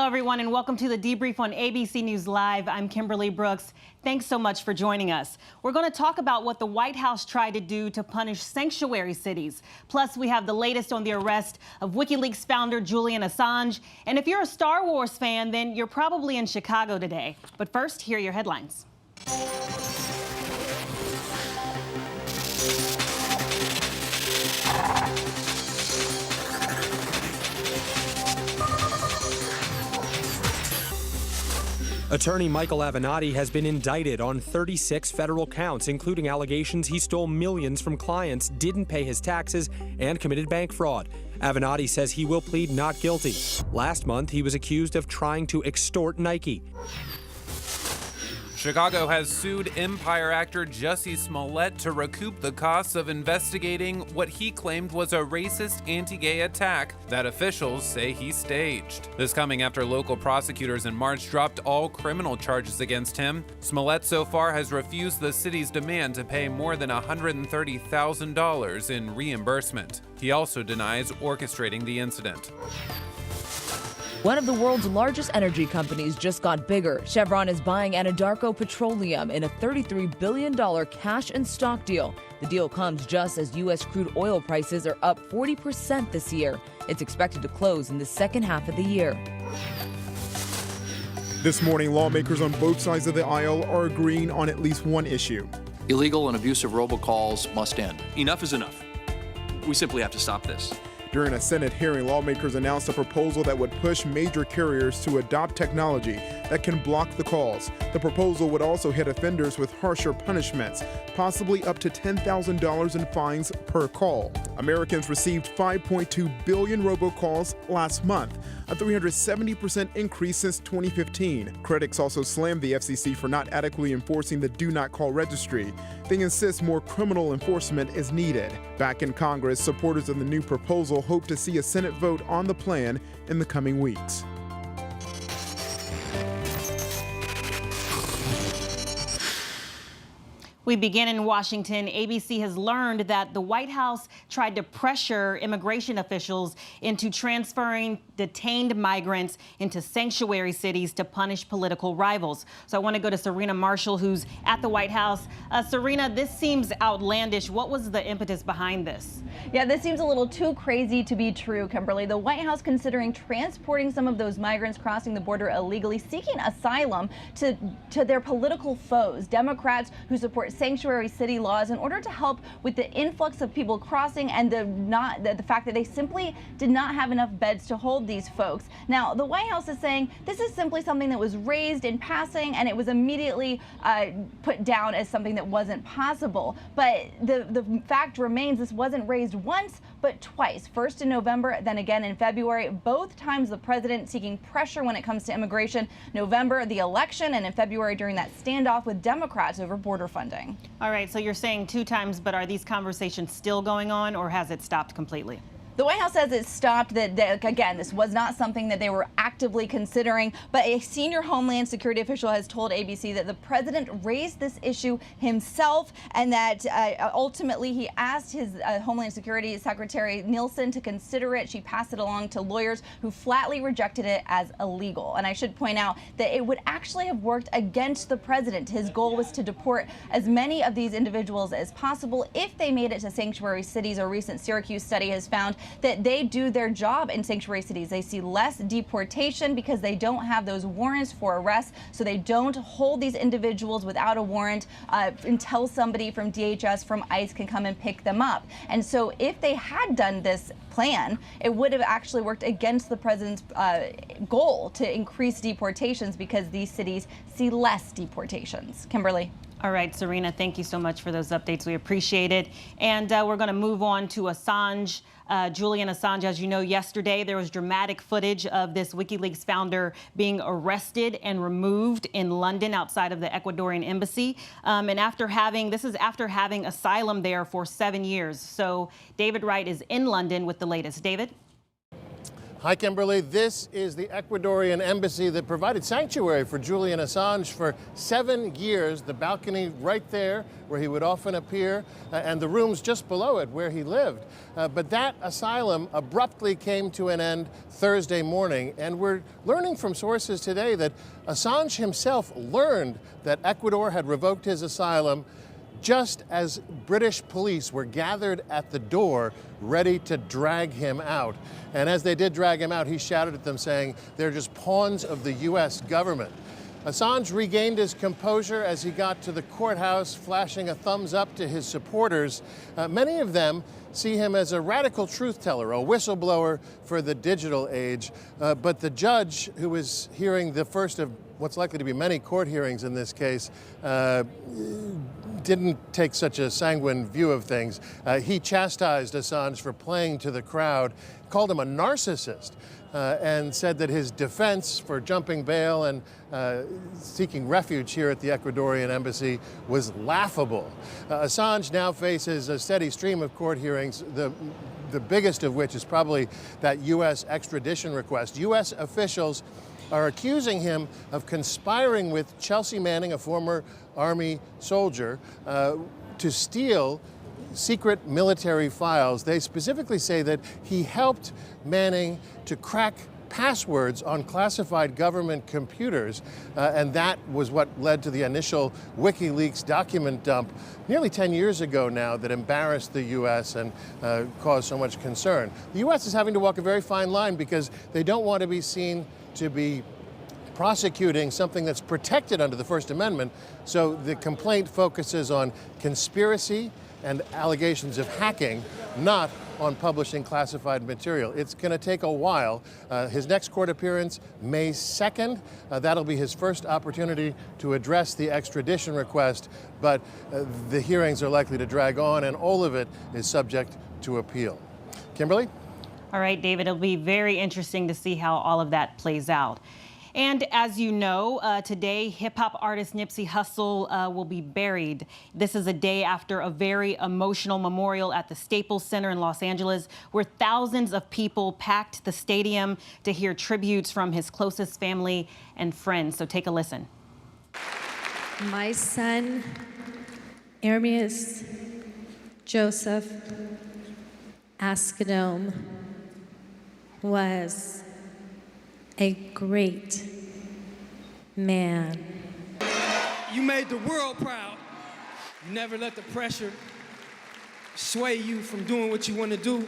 Hello, everyone, and welcome to the Debrief on ABC News Live. I'm Kimberly Brooks. Thanks so much for joining us. We're going to talk about what the White House tried to do to punish sanctuary cities. Plus, we have the latest on the arrest of WikiLeaks founder Julian Assange. And if you're a Star Wars fan, then you're probably in Chicago today. But first, here are your headlines. Attorney Michael Avenatti has been indicted on 36 federal counts, including allegations he stole millions from clients, didn't pay his taxes, and committed bank fraud. Avenatti says he will plead not guilty. Last month, he was accused of trying to extort Nike. Chicago has sued Empire actor Jussie Smollett to recoup the costs of investigating what he claimed was a racist anti-gay attack that officials say he staged. This coming after local prosecutors in March dropped all criminal charges against him. Smollett so far has refused the city's demand to pay more than $130,000 in reimbursement. He also denies orchestrating the incident. One of the world's largest energy companies just got bigger. Chevron is buying Anadarko Petroleum in a $33 billion cash and stock deal. The deal comes just as U.S. crude oil prices are up 40% this year. It's expected to close in the second half of the year. This morning, lawmakers on both sides of the aisle are agreeing on at least one issue. Illegal and abusive robocalls must end. Enough is enough. We simply have to stop this. During a Senate hearing, lawmakers announced a proposal that would push major carriers to adopt technology that can block the calls. The proposal would also hit offenders with harsher punishments, possibly up to $10,000 in fines per call. Americans received 5.2 billion robocalls last month, a 370% increase since 2015. Critics also slammed the FCC for not adequately enforcing the Do Not Call registry. They insist more criminal enforcement is needed. Back in Congress, supporters of the new proposal hope to see a Senate vote on the plan in the coming weeks. We begin in Washington. ABC has learned that the White House tried to pressure immigration officials into transferring detained migrants into sanctuary cities to punish political rivals. So I want to go to Serena Marshall, who's at the White House. Serena, this seems outlandish. What was the impetus behind this? Yeah, this seems a little too crazy to be true, Kimberly. The White House considering transporting some of those migrants crossing the border illegally, seeking asylum to their political foes, Democrats who support sanctuary city laws, in order to help with the influx of people crossing and the fact that they simply did not have enough beds to hold these folks. Now, the White House is saying this is simply something that was raised in passing and it was immediately put down as something that wasn't possible. But the fact remains this wasn't raised once, but twice. First in November, then again in February. Both times the president seeking pressure when it comes to immigration. November, the election, and in February during that standoff with Democrats over border funding. All right, so you're saying two times, but are these conversations still going on, or has it stopped completely? The White House says it stopped, that again, this was not something that they were actively considering, but a senior Homeland Security official has told ABC that the president raised this issue himself and that ultimately he asked his Homeland Security Secretary Nielsen to consider it. She passed it along to lawyers who flatly rejected it as illegal. And I should point out that it would actually have worked against the president. His goal was to deport as many of these individuals as possible if they made it to sanctuary cities. A recent Syracuse study has found that they do their job in sanctuary cities. They see less deportation because they don't have those warrants for arrest, so they don't hold these individuals without a warrant until somebody from DHS, from ICE can come and pick them up. And so if they had done this plan, it would have actually worked against the president's goal to increase deportations because these cities see less deportations. Kimberly. All right, Serena, thank you so much for those updates. We appreciate it. And we're going to move on to Assange. Julian Assange, as you know, yesterday there was dramatic footage of this WikiLeaks founder being arrested and removed in London outside of the Ecuadorian embassy. And after having asylum there for 7 years. So David Wright is in London with the latest. David? Hi, Kimberly. This is the Ecuadorian embassy that provided sanctuary for Julian Assange for 7 years. The balcony right there where he would often appear, and the rooms just below it where he lived. But that asylum abruptly came to an end Thursday morning, and we're learning from sources today that Assange himself learned that Ecuador had revoked his asylum just as British police were gathered at the door ready to drag him out. And as they did drag him out, he shouted at them saying, "They're just pawns of the US government." Assange regained his composure as he got to the courthouse, flashing a thumbs up to his supporters. Many of them see him as a radical truth teller, a whistleblower for the digital age. But the judge, who was hearing the first of what's likely to be many court hearings in this case, didn't take such a sanguine view of things. He chastised Assange for playing to the crowd, called him a narcissist, and said that his defense for jumping bail and seeking refuge here at the Ecuadorian embassy was laughable. Assange now faces a steady stream of court hearings, the biggest of which is probably that U.S. extradition request. U.S. officials are accusing him of conspiring with Chelsea Manning, a former Army soldier, to steal secret military files. They specifically say that he helped Manning to crack passwords on classified government computers, and that was what led to the initial WikiLeaks document dump nearly 10 years ago now that embarrassed the U.S. and caused so much concern. The U.S. is having to walk a very fine line because they don't want to be seen to be prosecuting something that's protected under the First Amendment. So the complaint focuses on conspiracy and allegations of hacking, not on publishing classified material. It's going to take a while. His next court appearance, May 2nd. That'll be his first opportunity to address the extradition request, but the hearings are likely to drag on, and all of it is subject to appeal. Kimberly? All right, David, it'll be very interesting to see how all of that plays out. And as you know, today, hip-hop artist Nipsey Hussle will be buried. This is a day after a very emotional memorial at the Staples Center in Los Angeles, where thousands of people packed the stadium to hear tributes from his closest family and friends. So take a listen. My son, Ermias Joseph Askedome, was a great man. You made the world proud. You never let the pressure sway you from doing what you want to do.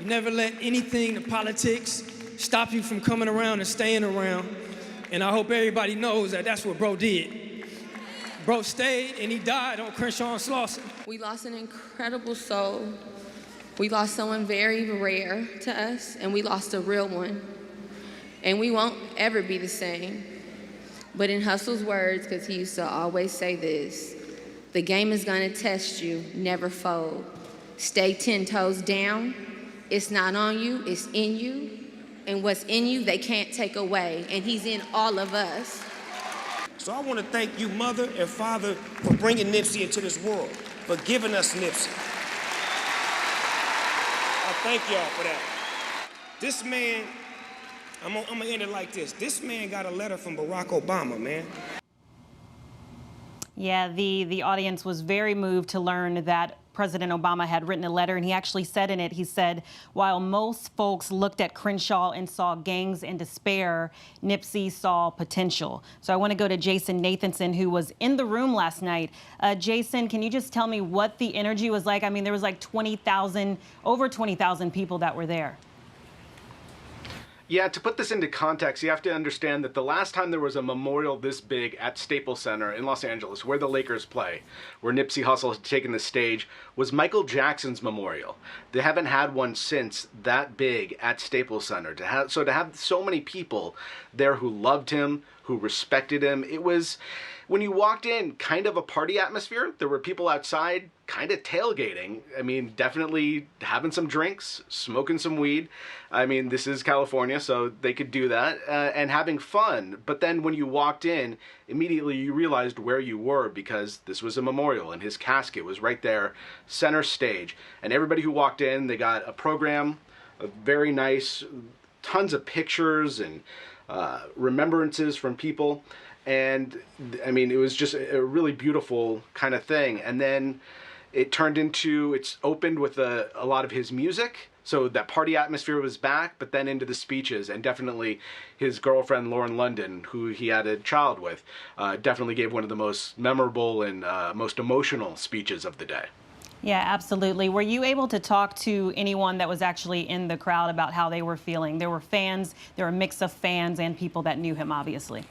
You never let anything, the politics, stop you from coming around and staying around. And I hope everybody knows that that's what bro did. Bro stayed and he died on Crenshaw and Slauson. We lost an incredible soul. We lost someone very rare to us, and we lost a real one. And we won't ever be the same. But in Hussle's words, because he used to always say this, the game is gonna test you, never fold. Stay 10 toes down. It's not on you, it's in you. And what's in you, they can't take away. And he's in all of us. So I want to thank you, mother and father, for bringing Nipsey into this world, for giving us Nipsey. I thank y'all for that. This man, I'm gonna end it like this. This man got a letter from Barack Obama, man. Yeah, the audience was very moved to learn that President Obama had written a letter, and he actually said in it, he said, while most folks looked at Crenshaw and saw gangs and despair, Nipsey saw potential. So I want to go to Jason Nathanson, who was in the room last night. Jason, can you just tell me what the energy was like? I mean, there was like over 20,000 people that were there. Yeah, to put this into context, you have to understand that the last time there was a memorial this big at Staples Center in Los Angeles, where the Lakers play, where Nipsey Hussle had taken the stage, was Michael Jackson's memorial. They haven't had one since that big at Staples Center. To have so many people there who loved him, who respected him, it was, when you walked in, kind of a party atmosphere. There were people outside kind of tailgating. I mean, definitely having some drinks, smoking some weed. I mean, this is California, so they could do that, and having fun. But then when you walked in, immediately you realized where you were, because this was a memorial and his casket was right there, center stage. And everybody who walked in, they got a program, a very nice tons of pictures and remembrances from people. And I mean, it was just a really beautiful kind of thing. And then it's opened with a lot of his music. So that party atmosphere was back, but then into the speeches, and definitely his girlfriend, Lauren London, who he had a child with, definitely gave one of the most memorable and most emotional speeches of the day. Yeah, absolutely. Were you able to talk to anyone that was actually in the crowd about how they were feeling? There were fans, there were a mix of fans and people that knew him, obviously.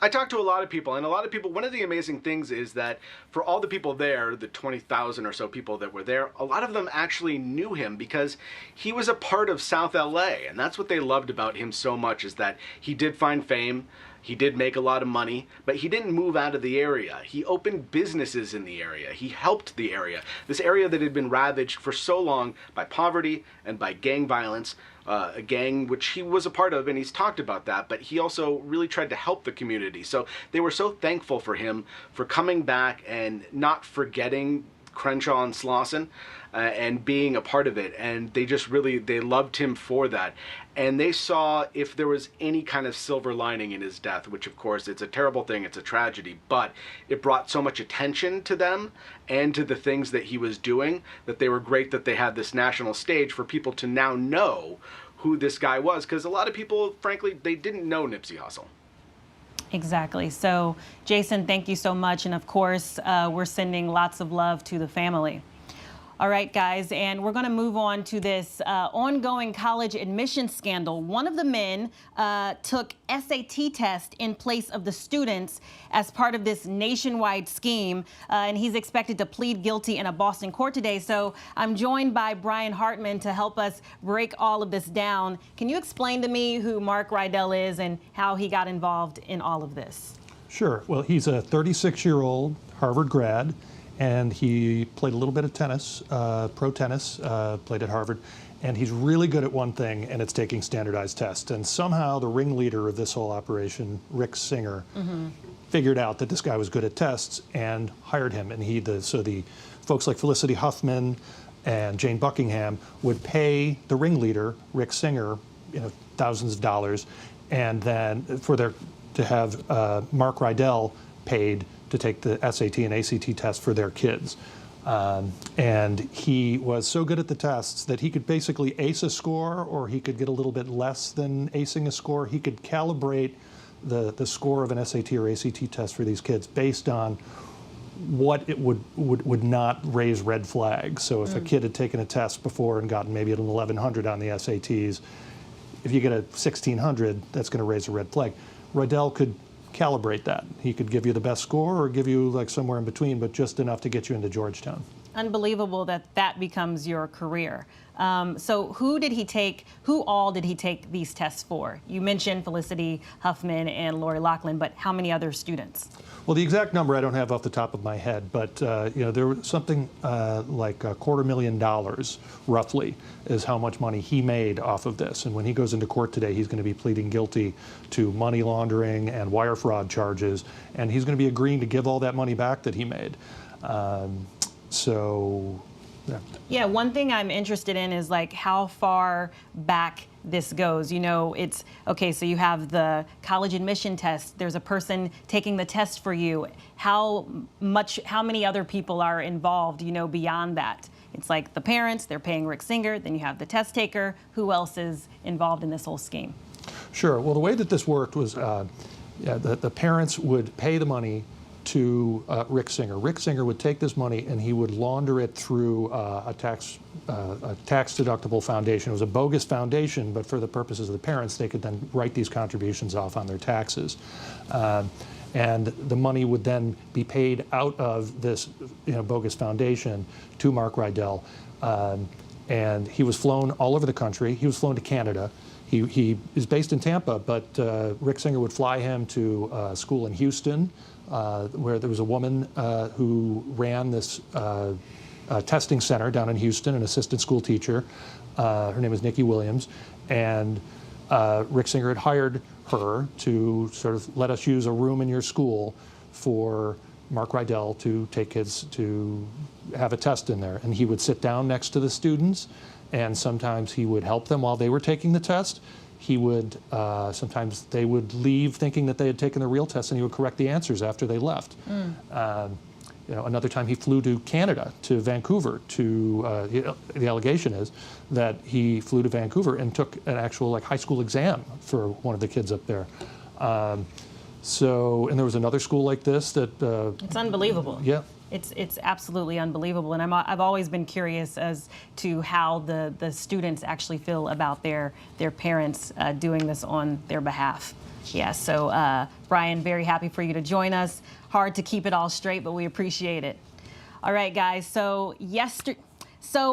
I talked to a lot of people, and a lot of people, one of the amazing things is that for all the people there, the 20,000 or so people that were there, a lot of them actually knew him because he was a part of South LA, and that's what they loved about him so much, is that he did find fame, he did make a lot of money, but he didn't move out of the area. He opened businesses in the area. He helped the area. This area that had been ravaged for so long by poverty and by gang violence, a gang which he was a part of, and he's talked about that, but he also really tried to help the community. So they were so thankful for him for coming back and not forgetting Crenshaw and Slauson and being a part of it. And they loved him for that. And they saw if there was any kind of silver lining in his death, which of course it's a terrible thing, it's a tragedy, but it brought so much attention to them and to the things that he was doing that they were great that they had this national stage for people to now know who this guy was. Because a lot of people, frankly, they didn't know Nipsey Hussle. Exactly. So, Jason, thank you so much. And of course, we're sending lots of love to the family. All right, guys, and we're going to move on to this ongoing college admission scandal. One of the men took SAT test in place of the students as part of this nationwide scheme, and he's expected to plead guilty in a Boston court today. So I'm joined by Brian Hartman to help us break all of this down. Can you explain to me who Mark Rydell is and how he got involved in all of this? Sure. Well, he's a 36-year-old Harvard grad. And he played a little bit of tennis, pro tennis, played at Harvard. And he's really good at one thing, and it's taking standardized tests. And somehow the ringleader of this whole operation, Rick Singer, figured out that this guy was good at tests and hired him. And so the folks like Felicity Huffman and Jane Buckingham would pay the ringleader, Rick Singer, thousands of dollars, and then to have Mark Rydell paid to take the SAT and ACT test for their kids. And he was so good at the tests that he could basically ace a score, or he could get a little bit less than acing a score. He could calibrate the score of an SAT or ACT test for these kids based on what it would not raise red flags. So if a kid had taken a test before and gotten maybe an 1100 on the SATs, if you get a 1600, that's going to raise a red flag. Rydell could calibrate that. He could give you the best score or give you like somewhere in between, but just enough to get you into Georgetown. Unbelievable that becomes your career. So who all did he take these tests for? You mentioned Felicity Huffman and Lori Loughlin, but how many other students? Well, the exact number I don't have off the top of my head, but there was something like $250,000 roughly is how much money he made off of this. And when he goes into court today, he's going to be pleading guilty to money laundering and wire fraud charges, and he's going to be agreeing to give all that money back that he made. Yeah, one thing I'm interested in is like how far back this goes. It's okay, so you have the college admission test, there's a person taking the test for you. How many other people are involved, beyond that? It's like the parents, they're paying Rick Singer, then you have the test taker. Who else is involved in this whole scheme? Sure, well, the way that this worked was the parents would pay the money to Rick Singer. Rick Singer would take this money and he would launder it through a tax-deductible foundation. It was a bogus foundation, but for the purposes of the parents, they could then write these contributions off on their taxes. And the money would then be paid out of this bogus foundation to Mark Rydell. And he was flown all over the country. He was flown to Canada. He is based in Tampa, but Rick Singer would fly him to a school in Houston, where there was a woman who ran this testing center down in Houston, an assistant school teacher. Her name was Nikki Williams, and Rick Singer had hired her to sort of let us use a room in your school for Mark Rydell to take kids to have a test in there. And he would sit down next to the students and sometimes he would help them while they were taking the test. He would, sometimes they would leave thinking that they had taken the real test, and he would correct the answers after they left. You know, another time he flew to Canada, to Vancouver, to, the allegation is that he flew to Vancouver and took an actual like high school exam for one of the kids up there. And there was another school like this that... it's unbelievable. Yeah. It's absolutely unbelievable, and I've always been curious as to how the students actually feel about their parents doing this on their behalf. Yeah, so Brian, very happy for you to join us. Hard to keep it all straight, but we appreciate it. All right, guys, so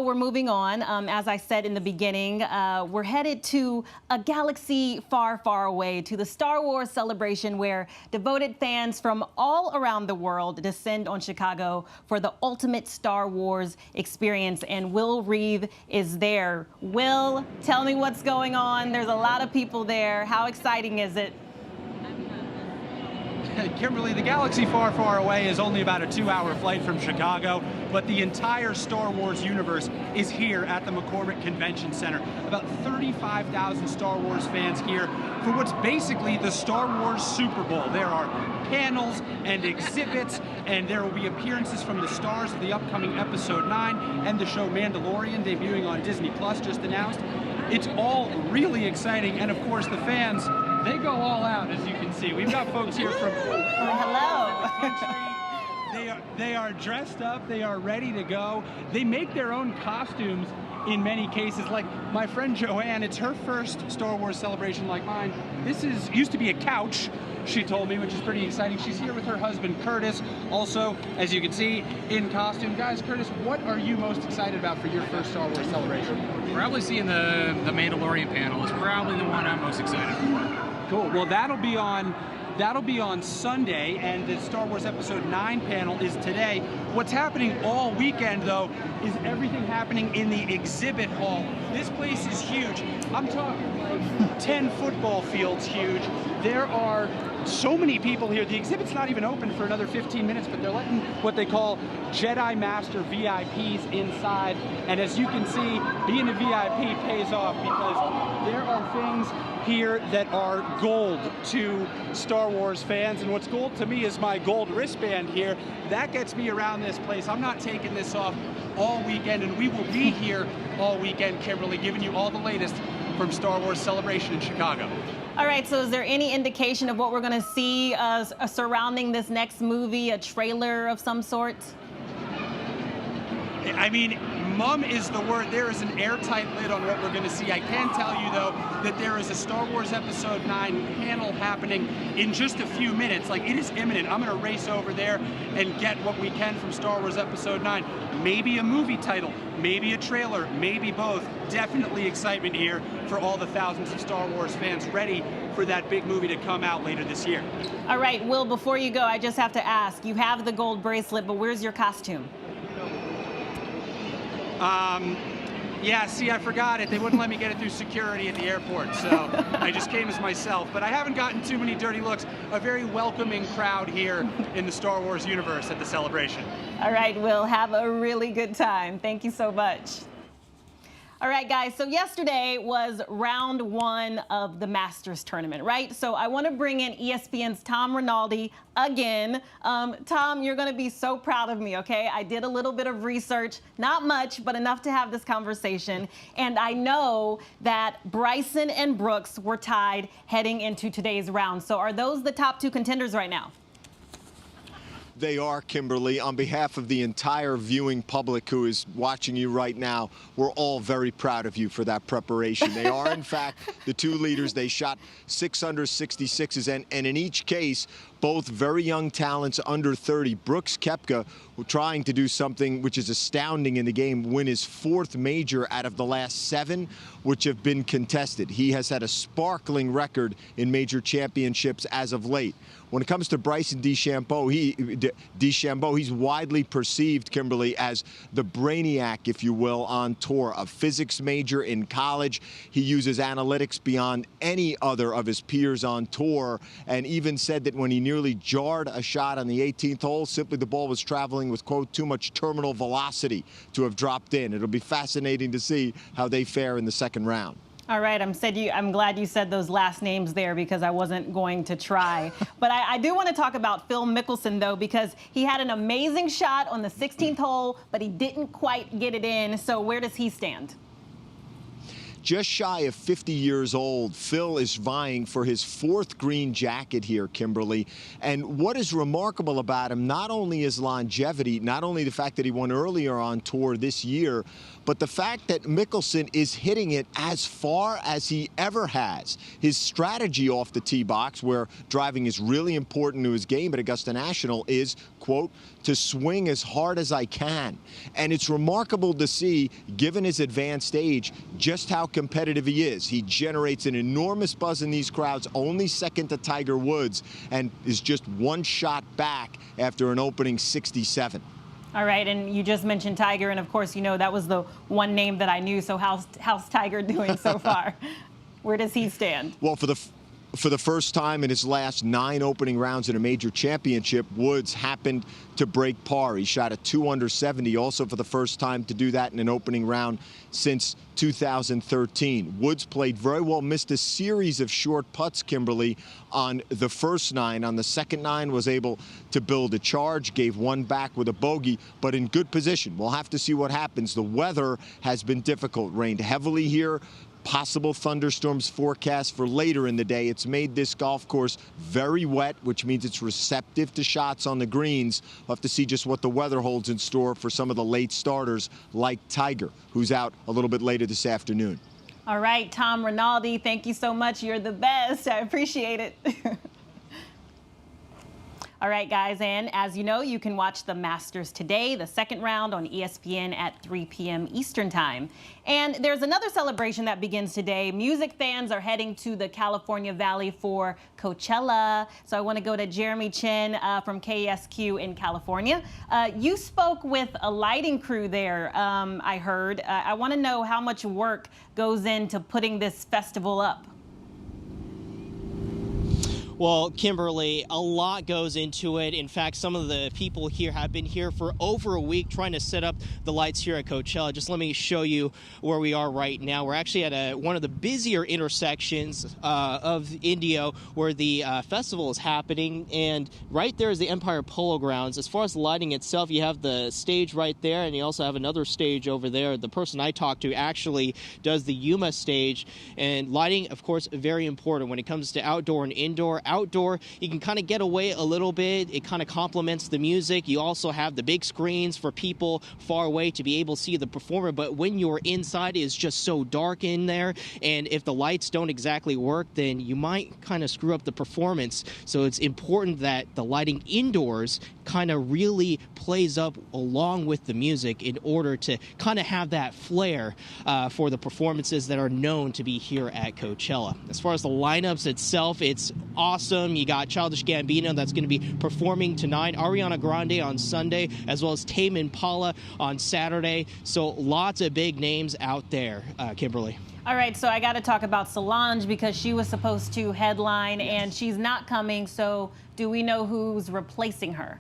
we're moving on. As I said in the beginning, we're headed to a galaxy far, far away, to the Star Wars celebration where devoted fans from all around the world descend on Chicago for the ultimate Star Wars experience. And Will Reeve is there. Will, tell me what's going on. There's a lot of people there. How exciting is it? Kimberly, the galaxy far, far away is only about a 2-hour flight from Chicago, but the entire Star Wars universe is here at the McCormick Convention Center. About 35,000 Star Wars fans here for what's basically the Star Wars Super Bowl. There are panels and exhibits, and there will be appearances from the stars of the upcoming Episode 9 and the show Mandalorian, debuting on Disney Plus, just announced. It's all really exciting, and of course the fans, they go all out, as you can see. We've got folks here from hello. They are dressed up, they are ready to go. They make their own costumes in many cases. Like my friend Joanne, it's her first Star Wars celebration like mine. This used to be a couch, she told me, which is pretty exciting. She's here with her husband, Curtis, also, as you can see, in costume. Guys, Curtis, what are you most excited about for your first Star Wars celebration? Probably seeing the Mandalorian panel is probably the one I'm most excited for. Cool. Well, that'll be on Sunday, and the Star Wars Episode 9 panel is today. What's happening all weekend, though, is everything happening in the exhibit hall. This place is huge. I'm talking like 10 football fields huge. There are so many people here. The exhibit's not even open for another 15 minutes, but they're letting what they call Jedi Master VIPs inside. And as you can see, being a VIP pays off because there are things here that are gold to Star Wars fans, and what's gold to me is my gold wristband here. That gets me around this place. I'm not taking this off all weekend, and we will be here all weekend, Kimberly, giving you all the latest from Star Wars Celebration in Chicago. All right, so is there any indication of what we're going to see surrounding this next movie, a trailer of some sort? I mean, mum is the word. There is an airtight lid on what we're going to see. I can tell you, though, that there is a Star Wars Episode 9 panel happening in just a few minutes. Like, it is imminent. I'm going to race over there and get what we can from Star Wars Episode 9. Maybe a movie title, maybe a trailer, maybe both. Definitely excitement here for all the thousands of Star Wars fans ready for that big movie to come out later this year. All right, Will, before you go, I just have to ask, you have the gold bracelet, but where's your costume? Yeah, see, I forgot it. They wouldn't let me get it through security at the airport, so I just came as myself. But I haven't gotten too many dirty looks. A very welcoming crowd here in the Star Wars universe at the celebration. All right, Will, have a really good time. Thank you so much. All right, guys, so yesterday was round 1 of the Masters tournament, right? So I want to bring in ESPN's Tom Rinaldi again. Tom, you're going to be so proud of me, okay? I did a little bit of research, not much, but enough to have this conversation. And I know that Bryson and Brooks were tied heading into today's round. So are those the top 2 contenders right now? They are, Kimberly. On behalf of the entire viewing public who is watching you right now, we're all very proud of you for that preparation. They are, in fact, the 2 leaders. They shot 6 under 66s, and in each case, both very young talents under 30. Brooks Koepka trying to do something which is astounding in the game, win his 4th major out of the last 7, which have been contested. He has had a sparkling record in major championships as of late. When it comes to Bryson DeChambeau, he's widely perceived, Kimberly, as the brainiac, if you will, on tour. A physics major in college. He uses analytics beyond any other of his peers on tour, and even said that when he nearly jarred a shot on the 18th hole. Simply the ball was traveling with, quote, too much terminal velocity to have dropped in. It'll be fascinating to see how they fare in the second round. All right, I'm glad you said those last names there because I wasn't going to try. But I do want to talk about Phil Mickelson, though, because he had an amazing shot on the 16th hole, but he didn't quite get it in. So where does he stand? Just shy of 50 years old, Phil is vying for his 4th green jacket here, Kimberly. And what is remarkable about him, not only his longevity, not only the fact that he won earlier on tour this year, but the fact that Mickelson is hitting it as far as he ever has. His strategy off the tee box, where driving is really important to his game at Augusta National, is, quote, to swing as hard as I can. And it's remarkable to see, given his advanced age, just how competitive he is. He generates an enormous buzz in these crowds, only second to Tiger Woods, and is just one shot back after an opening 67. All right, and you just mentioned Tiger, and of course, you know, that was the one name that I knew. So how's Tiger doing so far? Where does he stand? Well, for the first time in his last 9 opening rounds in a major championship, Woods happened to break par. He shot a 2 under 70, also for the first time to do that in an opening round since 2013. Woods played very well, missed a series of short putts, Kimberly, on the first 9. On the second 9, was able to build a charge, gave one back with a bogey, but in good position. We'll have to see what happens. The weather has been difficult. Rained heavily here. Possible thunderstorms forecast for later in the day. It's made this golf course very wet, which means it's receptive to shots on the greens. We'll have to see just what the weather holds in store for some of the late starters like Tiger, who's out a little bit later this afternoon. All right, Tom Rinaldi, thank you so much. You're the best. I appreciate it. All right, guys, and as you know, you can watch the Masters today, the second round on ESPN at 3 p.m. Eastern Time. And there's another celebration that begins today. Music fans are heading to the California Valley for Coachella. So I want to go to Jeremy Chen from KSQ in California. You spoke with a lighting crew there, I heard. I want to know how much work goes into putting this festival up. Well, Kimberly, a lot goes into it. In fact, some of the people here have been here for over a week trying to set up the lights here at Coachella. Just let me show you where we are right now. We're actually at one of the busier intersections of Indio where the festival is happening. And right there is the Empire Polo Grounds. As far as the lighting itself, you have the stage right there, and you also have another stage over there. The person I talked to actually does the Yuma stage. And lighting, of course, very important when it comes to outdoor and indoor. Outdoor, you can kind of get away a little bit. It kind of complements the music. You also have the big screens for people far away to be able to see the performer. But when you're inside, it's just so dark in there. And if the lights don't exactly work, then you might kind of screw up the performance. So it's important that the lighting indoors kind of really plays up along with the music in order to kind of have that flair for the performances that are known to be here at Coachella. As far as the lineups itself, it's awesome. You got Childish Gambino that's going to be performing tonight, Ariana Grande on Sunday, as well as Tame Impala on Saturday. So lots of big names out there, Kimberly. All right, so I got to talk about Solange because she was supposed to headline and she's not coming. So do we know who's replacing her?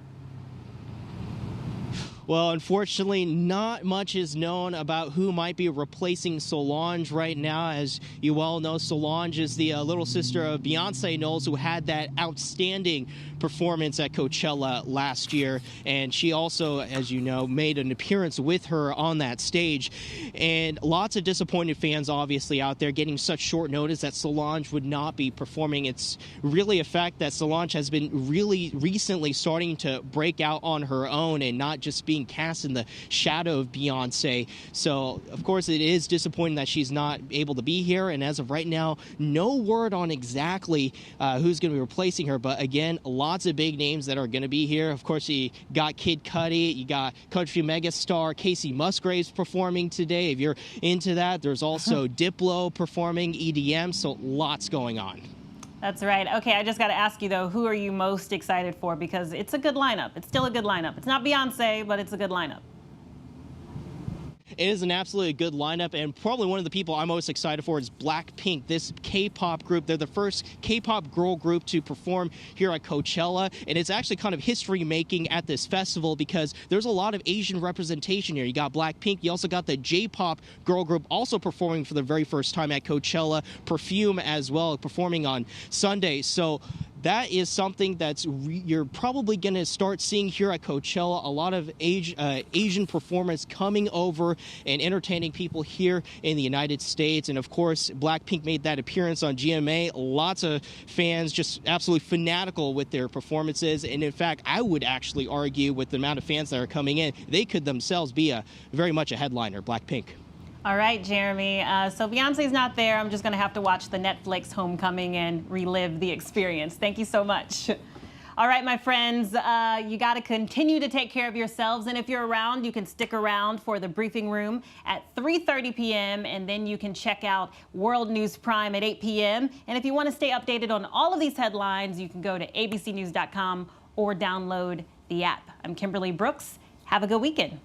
Well, unfortunately, not much is known about who might be replacing Solange right now. As you well know, Solange is the little sister of Beyonce Knowles, who had that outstanding performance at Coachella last year. And she also, as you know, made an appearance with her on that stage. And lots of disappointed fans, obviously, out there getting such short notice that Solange would not be performing. It's really a fact that Solange has been really recently starting to break out on her own and not just being cast in the shadow of Beyonce. So, of course, it is disappointing that she's not able to be here. And as of right now, no word on exactly who's going to be replacing her. But again, lots of big names that are going to be here. Of course, you got Kid Cudi, you got country megastar Casey Musgraves performing today. If you're into that, there's also Diplo performing EDM. So lots going on. That's right. Okay, I just got to ask you, though, who are you most excited for? Because it's a good lineup. It's still a good lineup. It's not Beyonce, but it's a good lineup. It is an absolutely good lineup, and probably one of the people I'm most excited for is Blackpink, this K-pop group. They're the first K-pop girl group to perform here at Coachella, and it's actually kind of history-making at this festival because there's a lot of Asian representation here. You got Blackpink, you also got the J-pop girl group also performing for the very first time at Coachella, Perfume as well, performing on Sunday. So that is something that's you're probably going to start seeing here at Coachella. A lot of Asian performers coming over and entertaining people here in the United States. And of course, Blackpink made that appearance on GMA. Lots of fans just absolutely fanatical with their performances. And in fact, I would actually argue with the amount of fans that are coming in, they could themselves be very much a headliner, Blackpink. All right, Jeremy. So Beyonce's not there. I'm just going to have to watch the Netflix Homecoming and relive the experience. Thank you so much. All right, my friends, you got to continue to take care of yourselves. And if you're around, you can stick around for the briefing room at 3:30 p.m. And then you can check out World News Prime at 8 p.m. And if you want to stay updated on all of these headlines, you can go to abcnews.com or download the app. I'm Kimberly Brooks. Have a good weekend.